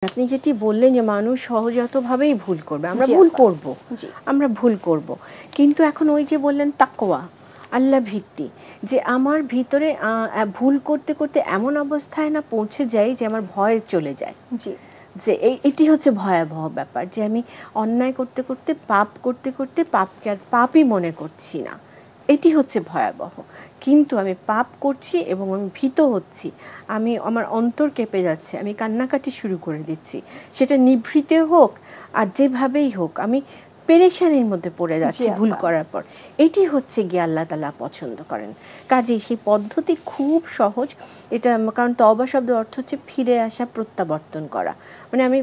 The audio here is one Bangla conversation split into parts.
আপনি যেটি বললেন যে মানুষ সহজাতভাবেই ভুল করবে, আমরা ভুল করব, কিন্তু এখন ওই যে বললেন তাকওয়া, আল্লাহ ভিত্তি, যে আমার ভিতরে ভুল করতে করতে এমন অবস্থায় না পৌঁছে যাই যে আমার ভয় চলে যায়, যে এটি হচ্ছে ভয়াবহ ব্যাপার, যে আমি অন্যায় করতে করতে পাপ করতে করতে পাপকে আর পাপই মনে করছি না, এটি হচ্ছে ভয়াবহ। কিন্তু আমি পাপ করছি এবং আমি ভীত হচ্ছি, আমি আমার অন্তর কেঁপে যাচ্ছে, আমি কান্নাকাটি শুরু করে দিচ্ছি, সেটা নিভৃতে হোক আর যেভাবেই হোক, আমি পেরেশানির মধ্যে পড়ে যাচ্ছি ভুল করার পর। এটি হচ্ছে গিয়ে আল্লাহ তাআলা পছন্দ করেন। কাজেই সেই পদ্ধতি খুব সহজ এটা, কারণ তওবা শব্দের অর্থ হচ্ছে ফিরে আসা, প্রত্যাবর্তন করা, মানে আমি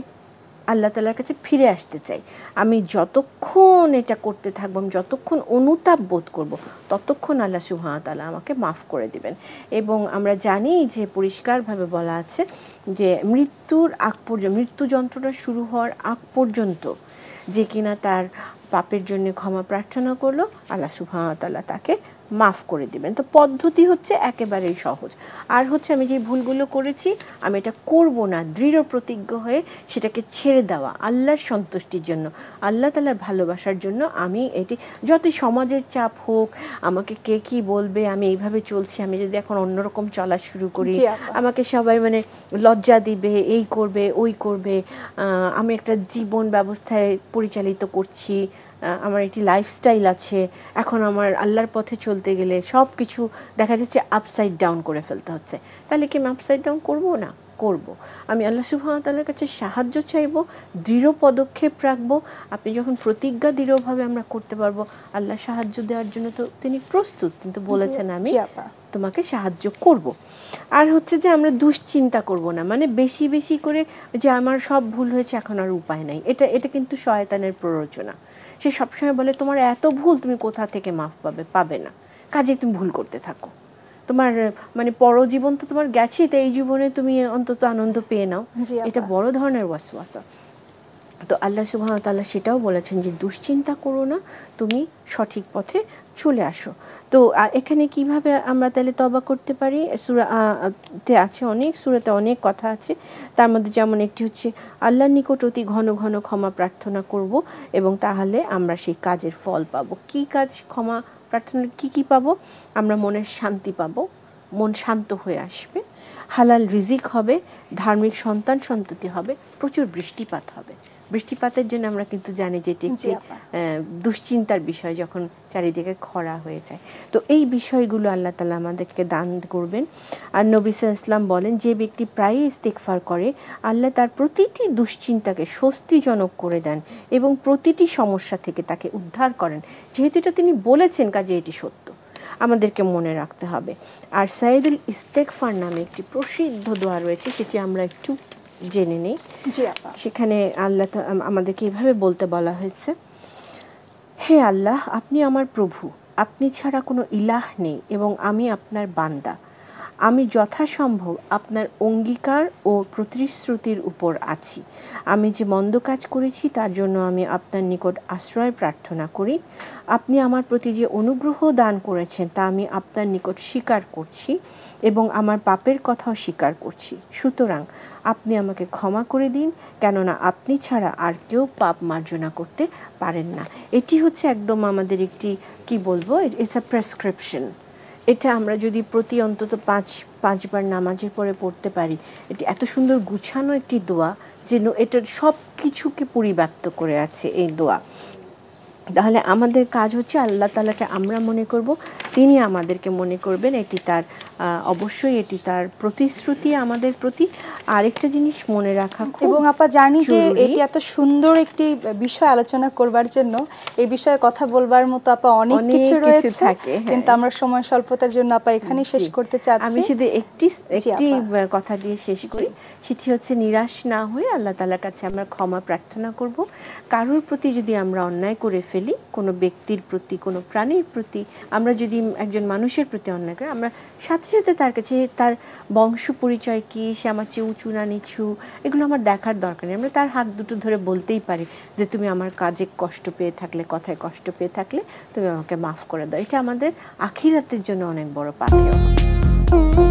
আল্লাহ তাআলার কাছে ফিরে আসতে চাই। আমি যতক্ষণ এটা করতে থাকবো, আমি যতক্ষণ অনুতাপ বোধ করব, ততক্ষণ আল্লাহ সুবহানাহু ওয়া তাআলা আমাকে মাফ করে দিবেন। এবং আমরা জানি যে পরিষ্কারভাবে বলা আছে যে মৃত্যুর আগ পর্যন্ত, মৃত্যু যন্ত্রণা শুরু হওয়ার আগ পর্যন্ত যে কিনা তার পাপের জন্য ক্ষমা প্রার্থনা করলো, আল্লাহ সুবহানাহু ওয়া তাআলা তাকে মাফ করে দিবেন। তো পদ্ধতি হচ্ছে একেবারেই সহজ। আর হচ্ছে আমি যে ভুলগুলো করেছি আমি এটা করব না, দৃঢ় প্রতিজ্ঞ হয়ে সেটাকে ছেড়ে দেওয়া আল্লাহর সন্তুষ্টির জন্য, আল্লাহ তাআলার ভালোবাসার জন্য। আমি এটি যত সমাজের চাপ হোক, আমাকে কে কি বলবে, আমি এইভাবে চলছি, আমি যদি এখন অন্যরকম চলা শুরু করি, আমাকে সবাই মানে লজ্জা দিবে, এই করবে ওই করবে, আমি একটা জীবন ব্যবস্থায় পরিচালিত করছি, আমার একটি লাইফস্টাইল আছে, এখন আমার আল্লাহর পথে চলতে গেলে সব কিছু দেখা যাচ্ছে আপসাইড ডাউন করে ফেলতে হচ্ছে, তাহলে কি আমি আপসাইড ডাউন করবো না? করব। আমি আল্লাহ সুবহানাহু ওয়া তাআলার কাছে সাহায্য চাইব, দৃঢ় পদক্ষেপ রাখবো। আপনি যখন প্রতিজ্ঞা দৃঢ়ভাবে আমরা করতে পারবো, আল্লাহ সাহায্য দেওয়ার জন্য তো তিনি প্রস্তুত, কিন্তু বলেছেন আমি তোমাকে সাহায্য করব। আর হচ্ছে যে আমরা দুশ্চিন্তা করব না, মানে বেশি বেশি করে যে আমার সব ভুল হয়েছে এখন আর উপায় নাই, এটা কিন্তু শয়তানের প্ররোচনা। সে সবসময় বলে তোমার এত ভুল, তুমি কোথা থেকে মাফ পাবে না, কাজে তুমি ভুল করতে থাকো, তোমার মানে পরজীবন তো তোমার গেছে, তো এই জীবনে তুমি অন্তত আনন্দ পেয়ে নাও। এটা বড় ধরনের ওয়াসওয়াসা। তো আল্লাহ সুবহানাহু ওয়া তাআলা সেটাও বলেছেন যে দুশ্চিন্তা করো না, তুমি সঠিক পথে চলে আসো। তো এখানে কিভাবে আমরা তাহলে তওবা করতে পারি? সূরাতে আছে অনেক, সূরাতে অনেক কথা আছে, তার মধ্যে যেমন একটি হচ্ছে আল্লাহর নিকট অতি ঘন ঘন ক্ষমা প্রার্থনা করব, এবং তাহলে আমরা সেই কাজের ফল পাবো। কি কাজ? ক্ষমা প্রার্থনা কি পাবো? আমরা মনের শান্তি পাবো, মন শান্ত হয়ে আসবে, হালাল রিজিক হবে, ধার্মিক সন্তান সন্ততি হবে, প্রচুর বৃষ্টিপাত হবে। বৃষ্টিপাতের জন্য আমরা কিন্তু জানি যে এটি একটি দুশ্চিন্তার বিষয়, যখন চারিদিকে খরা হয়ে যায়। তো এই বিষয়গুলো আল্লাহ তাআলা আমাদেরকে দান করবেন। আর নবী সাল্লাল্লাহু আলাইহি ওয়াসাল্লাম বলেন, যে ব্যক্তি প্রায়ই ইস্তিগফার করে, আল্লাহ তার প্রতিটি দুশ্চিন্তাকে স্বস্তিজনক করে দেন এবং প্রতিটি সমস্যা থেকে তাকে উদ্ধার করেন। যেহেতু এটা তিনি বলেছেন, কাজে এটি সত্য, আমাদেরকে মনে রাখতে হবে। আর সাইয়্যিদুল ইস্তিগফার নামে একটি প্রসিদ্ধ দোয়া রয়েছে, সেটি আমরা একটু জেনে নেই। সেখানে আল্লাহ আমাদেরকে এভাবে বলতে বলা হয়েছে, হে আল্লাহ, আপনি আমার প্রভু, আপনি ছাড়া কোনো ইলাহ নেই এবং আমি আপনার বান্দা। আমি যথাসম্ভব আপনার অঙ্গীকার ও প্রতিশ্রুতির উপর আছি। আমি যে মন্দ কাজ করেছি তার জন্য আমি আপনার নিকট আশ্রয় প্রার্থনা করি। আপনি আমার প্রতি যে অনুগ্রহ দান করেছেন তা আমি আপনার নিকট স্বীকার করছি এবং আমার পাপের কথাও স্বীকার করছি। সুতরাং আপনি আমাকে ক্ষমা করে দিন, কেননা আপনি ছাড়া আর কেউ পাপ মার্জনা করতে পারেন না। এটি হচ্ছে একদম আমাদের একটি, কি বলবো, ইটস আ প্রেসক্রিপশন। এটা আমরা যদি প্রতি অন্তত পাঁচবার নামাজের পরে পড়তে পারি, এটি এত সুন্দর গুছানো একটি দোয়া, যেন এটার সব কিছুকে পরিব্যাপ্ত করে আছে এই দোয়া। তাহলে আমাদের কাজ হচ্ছে আল্লাহ তাআলাকে আমরা মনে করব, তিনি আমাদেরকে মনে করবেন। এটি তার অবশ্যই এটি তার প্রতিশ্রুতি আমাদের প্রতি। আরেকটা জিনিস মনে রাখা, এবং আপা জানি যে এটি এত সুন্দর একটি বিষয় আলোচনা করবার জন্য, এই বিষয়ে কথা বলবার মতো আপা অনেক কিছু রয়েছে, কিন্তু আমরা সময় স্বল্পতার জন্য আপা এখানেই শেষ করতে চাচ্ছি। আমি শুধু একটি কথা দিয়ে শেষ করি, সেটি হচ্ছে নিরাশ না হয়ে আল্লাহ তাআলার কাছে আমরা ক্ষমা প্রার্থনা করব। কারোর প্রতি যদি আমরা অন্যায় করে ফেলি, কোনো ব্যক্তির প্রতি, কোনো প্রাণীর প্রতি, আমরা যদি একজন মানুষের প্রতি অন্যায় করি, আমরা সাথে সাথে তার কাছে তার বংশ পরিচয় কি, সে আমার চেয়ে উঁচু না নিচু, এগুলো আমার দেখার দরকার নেই। আমরা তার হাত দুটো ধরে বলতেই পারি যে তুমি আমার কাজে কষ্ট পেয়ে থাকলে, কথায় কষ্ট পেয়ে থাকলে তুমি আমাকে মাফ করে দাও। এটা আমাদের আখিরাতের জন্য অনেক বড় পাথেয়।